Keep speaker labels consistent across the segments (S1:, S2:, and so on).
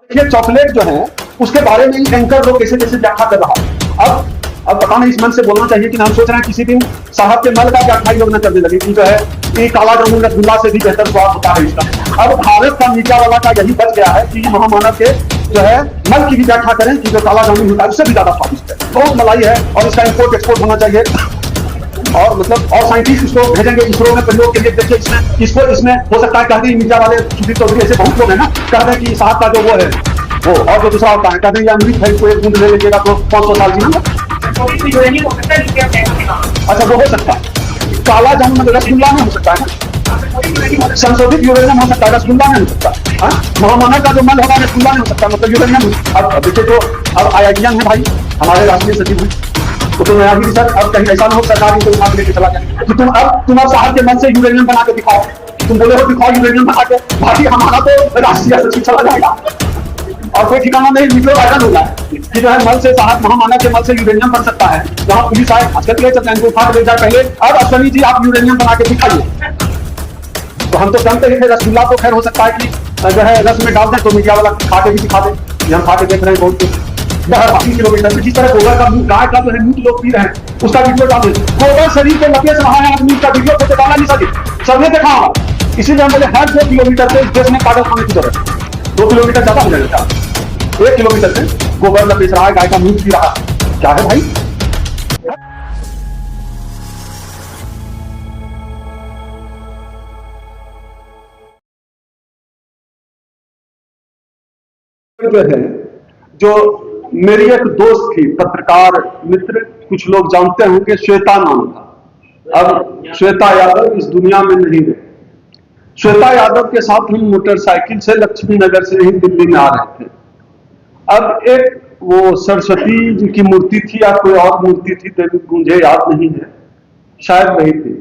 S1: ये चॉकलेट जो है उसके बारे में एंकर लोग कैसे कैसे व्याख्या कर रहा है। अब पता नहीं इस मन से बोलना चाहिए कि हम सोच रहे हैं किसी दिन साहब के मल का व्याख्या लोग न करने लगे कि जो है ये काला जामुन रसगुल्ला से भी बेहतर स्वाद होता है इसका। अब भारत का मीडिया वाला का यही बच गया है कि महामानव के जो है मल की भी व्याख्या करें कि जो काला जामुन होता है उससे भी ज्यादा स्वादिष्ट है, बहुत मलाई है और इसका इंपोर्ट एक्सपोर्ट होना चाहिए। और मतलब और साइंटिस्ट इसको भेजेंगे इसरो में प्रयोग के लिए। देखिए इसमें हो सकता है कहते हैं मीडिया वाले सुधीर चौधरी ऐसे बहुत लोग हैं ना, कहते हैं कि साहब का जो वो है वो और जो दूसरा होता है कहते हैं अमृत है, इसको एक बूंद ले लीजिएगा तो 500 साल जीना। अच्छा वो हो सकता है, काला जामुन मतलब रसगुल्ला में हो सकता है ना, संशोधित यूरेनियम हो सकता है, रसगुल्ला में हो सकता है। महामानव का जो मल होगा रसगुल्ला में हो सकता है, मतलब यूरेनियम। अब देखिए तो अब आईआईटीएन है भाई, हमारे राष्ट्रीय सचिव हैं, तो नया भी सर अब कहीं ऐसा ना हो सरकार इनको उठा के लेके चला जाए कि तुम अब साहब के मन से यूरेनियम बना के दिखाओ, तुम बोले हो दिखाओ यूरेनियम बना के, भाई हमारा तो राष्ट्रीय सचिव चला जाएगा और कोई ठिकाना नहीं, वीडियो वायरल होगा कि जो है मल से साहब महामानव के मल से यूरेनियम बन सकता है। जहां पुलिस आए आजकल ले चलते हैं इनको उठा के ले जाए पहले, अब अश्वनी जी आप यूरेनियम बना के दिखाइए। तो हम तो जानते ही थे रसगुल्ला तो खैर हो सकता है कि जो है रस में डाल दें तो मीडिया वाला खा के भी दिखा दे, हम खा के देख रहे हैं बहुत 80 किलोमीटर से। जिस तरह गोबर का गाय का जो है मीट लोग पी रहे हैं उसका वीडियो डाल दे, गोबर शरीर के लपेट रहा है आदमी का वीडियो फोटो डाला नहीं सके, सबने देखा होगा। इसीलिए हम बोले हर 2 किलोमीटर से इस देश में पागल खाने की जरूरत है। 2 किलोमीटर ज्यादा हो जाएगा, 1 किलोमीटर से गोबर लपेट रहा है, गाय का मीट पी रहा है, क्या है भाई। जो है जो मेरी एक दोस्त थी पत्रकार मित्र, कुछ लोग जानते होंगे, श्वेता नाम था। अब श्वेता यादव इस दुनिया में नहीं है। श्वेता यादव के साथ हम मोटरसाइकिल से लक्ष्मी नगर से ही दिल्ली में आ रहे थे। अब एक वो सरस्वती जी की मूर्ति थी या कोई और मूर्ति थी, मुझे याद नहीं है, शायद वही थी।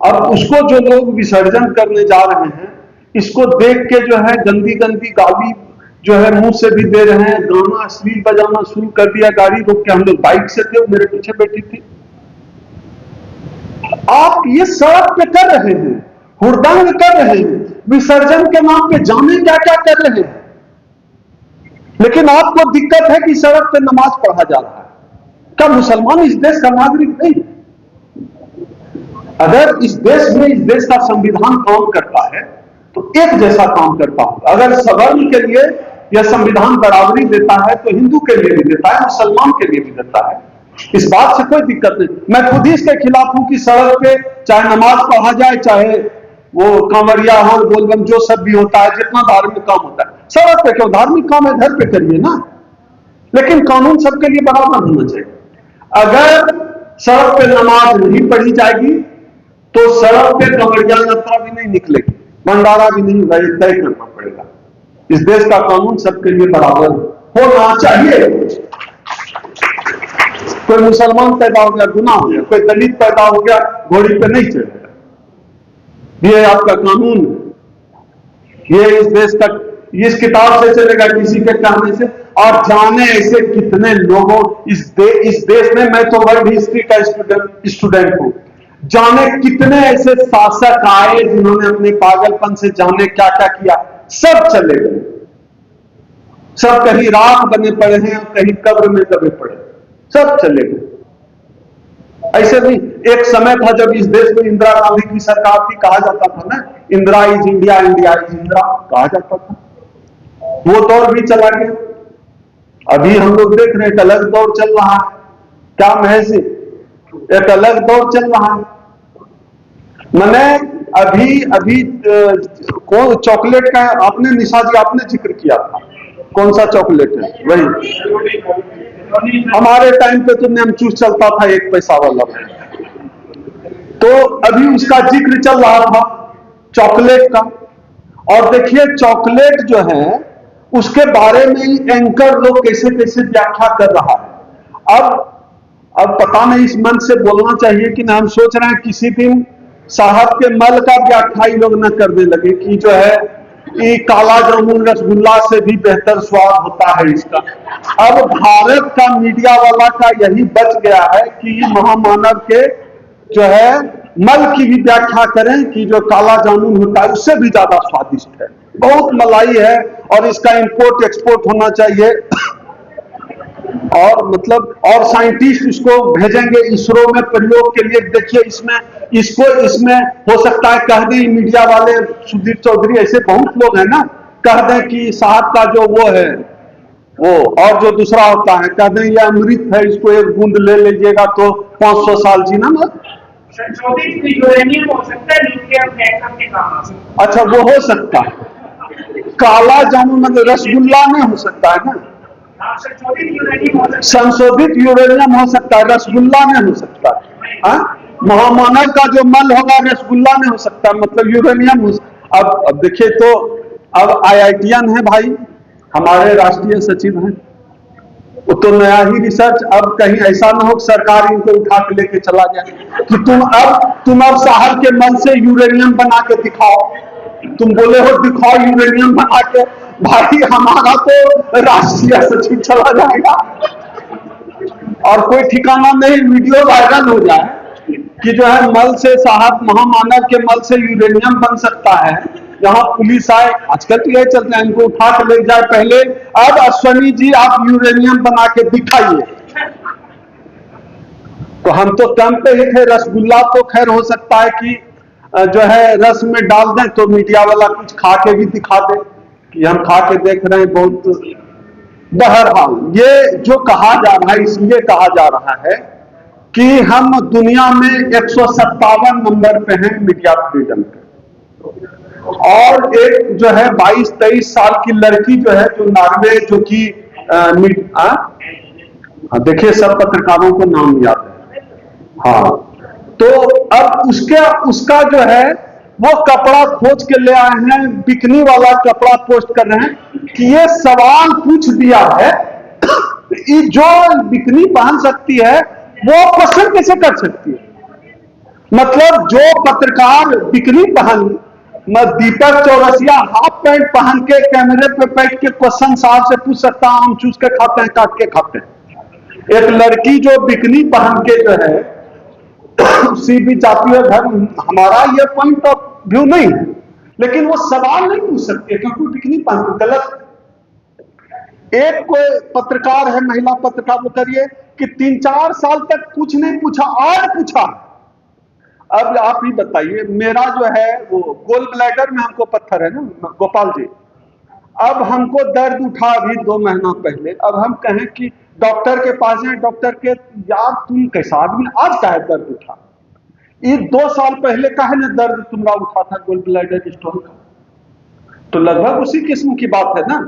S1: अब उसको जो लोग विसर्जन करने जा रहे हैं, इसको देख के जो है गंदी गंदी गाली जो है मुंह से भी दे रहे हैं, गाना अश्लील बजाना शुरू कर दिया। गाड़ी रोक के, हम लोग बाइक से थे, मेरे पीछे बैठी थी। आप ये सड़क पे कर रहे हैं, हुड़दंग कर रहे हैं, विसर्जन के नाम पे जाने क्या क्या कर रहे हैं, लेकिन आपको दिक्कत है कि सड़क पे नमाज पढ़ा जा रहा है। क्या मुसलमान इस देश का नागरिक नहीं? अगर इस देश में इस देश का संविधान काम करता है तो एक जैसा काम करता होगा। अगर सवर्ण के लिए यह संविधान बराबरी देता है तो हिंदू के लिए भी देता है, मुसलमान के लिए भी देता है। इस बात से कोई दिक्कत नहीं। मैं खुद ही इसके खिलाफ हूं कि सड़क पे चाहे नमाज पढ़ा जाए, चाहे वो कांवरिया हो, बोलबम, जो सब भी होता है, जितना धार्मिक काम होता है, सड़क पे क्यों, धार्मिक काम है घर पे करिए ना, लेकिन कानून सबके लिए बराबर होना चाहिए। अगर सड़क पे नमाज नहीं पढ़ी जाएगी तो सड़क पे कांवरिया यात्रा भी नहीं निकलेगी, भंडारा भी नहीं तय करना पड़ेगा। इस देश का कानून सबके लिए बराबर होना चाहिए। कोई मुसलमान पैदा हो गया गुनाह हो गया, कोई दलित पैदा हो गया घोड़ी पे नहीं चढ़ेगा। ये आपका कानून है, ये इस देश का, इस किताब से चलेगा, किसी के कहने से। और जाने ऐसे कितने लोगों इस देश में, मैं तो वर्ल्ड हिस्ट्री का स्टूडेंट हूं, जाने कितने ऐसे शासक आए जिन्होंने अपने पागलपन से जाने क्या क्या किया, सब चले गए। सब कहीं राख बने पड़े हैं, कहीं कब्र में दबे पड़े, सब चले गए। ऐसे नहीं, एक समय था जब इस देश में इंदिरा गांधी की सरकार थी, कहा जाता था ना, Indira is India, India is Indira, कहा जाता था। वो दौर भी चला गया। अभी हम लोग देख रहे हैं एक अलग दौर चल रहा है। क्या महज एक अलग दौर चल रहा है। मैंने अभी कौन चॉकलेट का आपने, निशा जी आपने जिक्र किया था, कौन सा चॉकलेट है? वही हमारे टाइम पे तो नेमचूस चलता था 1 पैसा वाला, तो अभी उसका जिक्र चल रहा था चॉकलेट का। और देखिए चॉकलेट जो है उसके बारे में एंकर लोग कैसे कैसे व्याख्या कर रहा है। अब पता नहीं इस मन से बोलना चाहिए कि ना, हम सोच रहे हैं किसी दिन साहब के मल का व्याख्या लोग न करने लगे कि जो है ये काला जामुन रसगुल्ला से भी बेहतर स्वाद होता है इसका। अब भारत का मीडिया वाला का यही बच गया है कि महामानव के जो है मल की भी व्याख्या करें कि जो काला जामुन होता है उससे भी ज्यादा स्वादिष्ट है। बहुत मलाई है और इसका इंपोर्ट एक्सपोर्ट होना चाहिए। और मतलब और साइंटिस्ट इसको भेजेंगे इसरो में प्रयोग के लिए। देखिए इसमें हो सकता है कह दें मीडिया वाले, सुधीर चौधरी ऐसे बहुत लोग हैं ना, कह दें कि साहब का जो वो है वो और जो दूसरा होता है कह दें ये अमृत है, इसको एक बूंद ले लीजिएगा तो 500 साल जीना ना।
S2: संशोधित यूरेनियम हो सकता है, न्यूक्लियर रिएक्टर के काम आ सकता है।
S1: अच्छा वो हो सकता है। काला जामुन मतलब रसगुल्ला नहीं हो सकता है ना। संशोधित यूरेनियम हो सकता है, रसगुल्ला नहीं हो सकता। महामानव का जो मल होगा रसगुल्ला नहीं हो सकता, मतलब यूरेनियम हो सकता। अब देखिए तो अब आईआईटीएन है भाई, हमारे राष्ट्रीय सचिव हैं, वो तो नया ही रिसर्च। अब कहीं ऐसा ना हो सरकार इनको उठा के लेके चला जाए कि तुम अब साहब के मल से यूरेनियम बना के दिखाओ। तुम बोले हो दिखाओ यूरेनियम बना के, भाई हमारा तो राष्ट्रीय सचिव चला जाएगा और कोई ठिकाना नहीं, वीडियो वायरल हो जाए कि जो है मल से साहब महामानव के मल से यूरेनियम बन सकता है। यहाँ पुलिस आए, आजकल तो यही चलता है, इनको उठा के ले जाए पहले, अब अश्वनी जी आप यूरेनियम बना के दिखाइए। तो हम तो कम पे ही थे, रसगुल्ला तो खैर हो सकता है कि जो है रस में डाल दें तो मीडिया वाला कुछ खा के भी दिखा दे कि हम खा के देख रहे हैं बहुत। बहरहाल ये जो कहा जा रहा है इसलिए कहा जा रहा है कि हम दुनिया में 157 नंबर पे हैं मीडिया फ्रीडम पे, और एक जो है 22-23 साल की लड़की जो है जो नॉर्वे जो कि देखिए सब पत्रकारों को नाम याद है, हाँ, तो अब उसका जो है वो कपड़ा खोज के ले आए हैं, बिकनी वाला कपड़ा पोस्ट कर रहे हैं कि ये सवाल पूछ दिया है कि जो बिकनी पहन सकती है वो क्वेश्चन कैसे कर सकती है। मतलब जो पत्रकार बिकनी पहन, दीपक चौरसिया हाफ पैंट पहन के कैमरे पे बैठ के क्वेश्चन साहब से पूछ सकता है, आम चूस के खाते हैं, काट के खाते हैं। एक लड़की जो बिकनी पहन के जो है उसी भी जातीय धर्म, हमारा ये पॉइंट ऑफ व्यू नहीं है, लेकिन वो सवाल नहीं पूछ सकते क्योंकि बिकनी पहन गलत। एक कोई पत्रकार है, महिला पत्रकार, वो करिए कि 3-4 साल तक कुछ नहीं पूछा, आज पूछा। अब आप ही बताइए, मेरा जो है वो गोल ब्लैडर में हमको पत्थर है ना गोपाल जी, अब हमको दर्द उठा अभी 2 महीना पहले, अब हम कहें कि डॉक्टर के पास जाए, डॉक्टर के यार तुम कैसा आदमी, आज का है दर्द उठा, ये 2 साल पहले का है ना दर्द तुम्हारा उठा था गोल ब्लैडर स्टोन का। तो लगभग उसी किस्म की बात है ना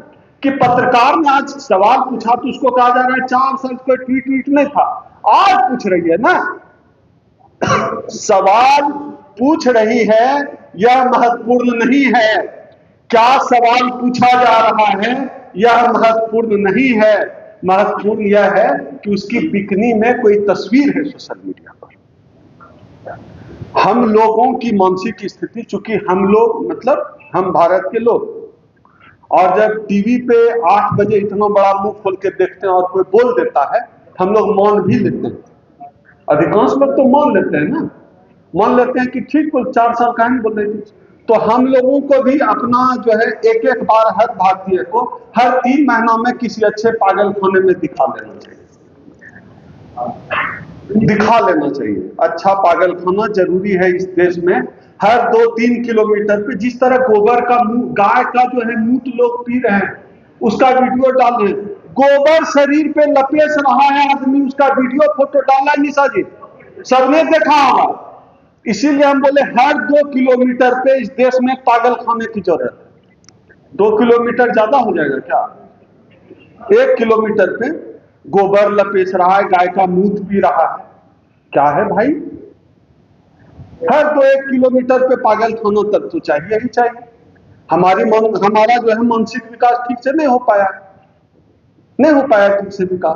S1: कि पत्रकार ने आज सवाल पूछा तो उसको कहा जा रहा है 4 साल कोई ट्वीट नहीं था, आज पूछ रही है ना। सवाल पूछ रही है, यह महत्वपूर्ण नहीं है, क्या सवाल पूछा जा रहा है यह महत्वपूर्ण नहीं है, महत्वपूर्ण यह है कि उसकी बिकनी में कोई तस्वीर है सोशल मीडिया पर। हम लोगों की मानसिक स्थिति, चूंकि हम लोग मतलब हम भारत के लोग, और जब टीवी पे 8 बजे इतना बड़ा मुंह खोल के देखते हैं और कोई बोल देता है हम लोग मौन भी लेते हैं। अधिकांश लोग तो मान लेते हैं ना, मान लेते हैं कि ठीक बोल, 4 साल का नहीं बोल रही थी। तो हम लोगों को भी अपना जो है एक बार हर भारतीय को हर 3 महीनों में किसी अच्छे पागल खाने में दिखा लेना चाहिए। अच्छा पागल खाना जरूरी है इस देश में। हर 2-3 किलोमीटर पे जिस तरह गोबर का गाय का जो है मूत लोग पी रहे हैं उसका वीडियो डाल रहे हैं, गोबर शरीर पे लपेट रहा है आदमी, उसका वीडियो फोटो डाला है निशा जी, सबने देखा होगा। इसीलिए हम बोले हर 2 किलोमीटर पे इस देश में पागल खाने की जरूरत है। 2 किलोमीटर ज्यादा हो जाएगा क्या? 1 किलोमीटर पे गोबर लपेट रहा है, गाय का मूत पी रहा है, क्या है भाई? हर 2-1 किलोमीटर पे पागल खाना तक तो चाहिए ही चाहिए। हमारा जो है मानसिक विकास ठीक से नहीं हो पाया ठीक से विकास।